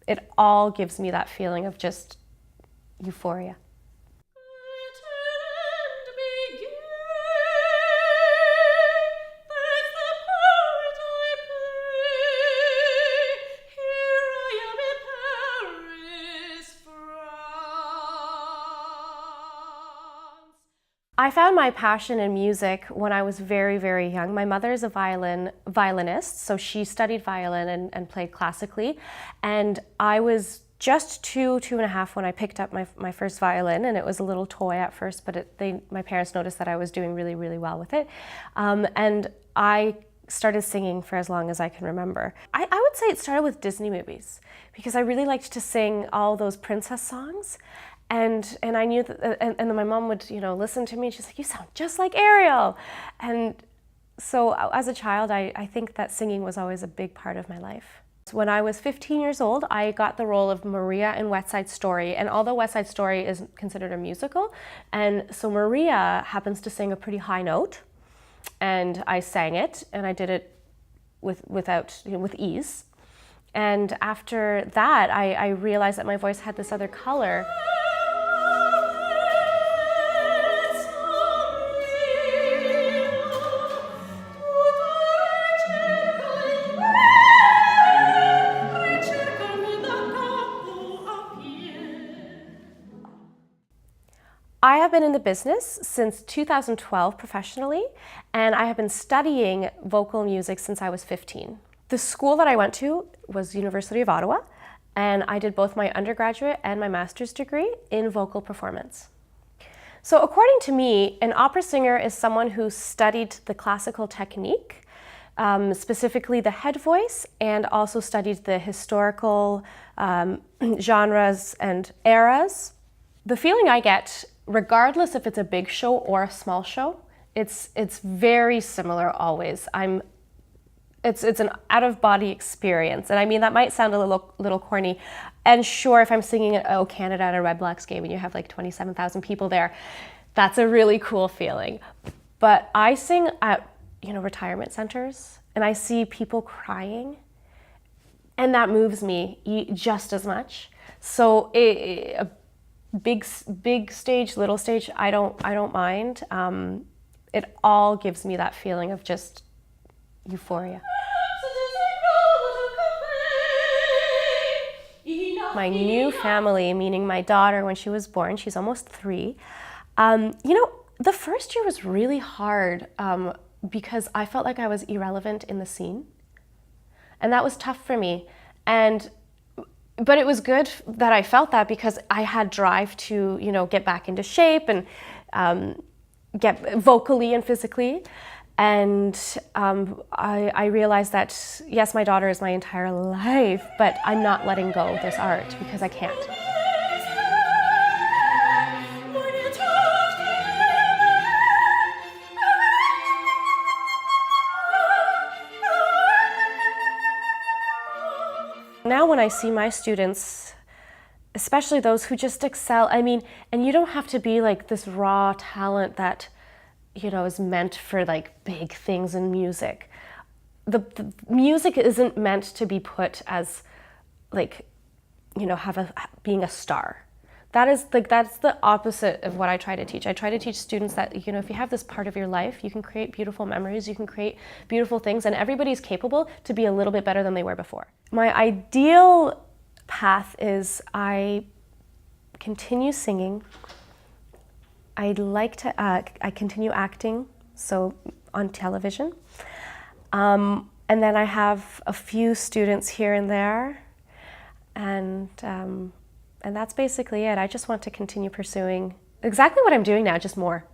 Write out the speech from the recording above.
It all gives me that feeling of just euphoria. I found my passion in music when I was very, very young. My mother is a violinist, so she studied violin and played classically. And I was just two and a half when I picked up my first violin, and it was a little toy at first, but my parents noticed that I was doing really, really well with it. And I started singing for as long as I can remember. I would say it started with Disney movies, because I really liked to sing all those princess songs. And I knew that, and then my mom would, listen to me, and she's like, "You sound just like Ariel." And so as a child, I think that singing was always a big part of my life. When I was 15 years old, I got the role of Maria in West Side Story. And although West Side Story is considered a musical, and so Maria happens to sing a pretty high note, and I sang it, and I did it with ease. And after that, I realized that my voice had this other color. I have been in the business since 2012 professionally, and I have been studying vocal music since I was 15. The school that I went to was University of Ottawa, and I did both my undergraduate and my master's degree in vocal performance. So according to me, an opera singer is someone who studied the classical technique, specifically the head voice, and also studied the historical genres and eras. The feeling I get, regardless if it's a big show or a small show, it's very similar always. It's an out-of-body experience, and I mean that might sound a little corny. And sure, if I'm singing at O Canada at a Red Blacks game and you have like 27,000 people there, that's a really cool feeling. But I sing at retirement centers, and I see people crying, and that moves me just as much. So a big stage, little stage, I don't mind. It all gives me that feeling of just euphoria. My new family, meaning my daughter, when she was born, she's almost 3. The first year was really hard because I felt like I was irrelevant in the scene, and that was tough for me. But it was good that I felt that, because I had drive to, get back into shape and get vocally and physically. And I realized that, yes, my daughter is my entire life, but I'm not letting go of this art because I can't. Now when I see my students, especially those who just excel, and you don't have to be like this raw talent that, is meant for like big things in music. The music isn't meant to be put as like, being a star. That's the opposite of what I try to teach. I try to teach students that, if you have this part of your life, you can create beautiful memories, you can create beautiful things, and everybody's capable to be a little bit better than they were before. My ideal path is I continue singing. I'd like to, I continue acting, so on television. And then I have a few students here and there. And that's basically it. I just want to continue pursuing exactly what I'm doing now, just more.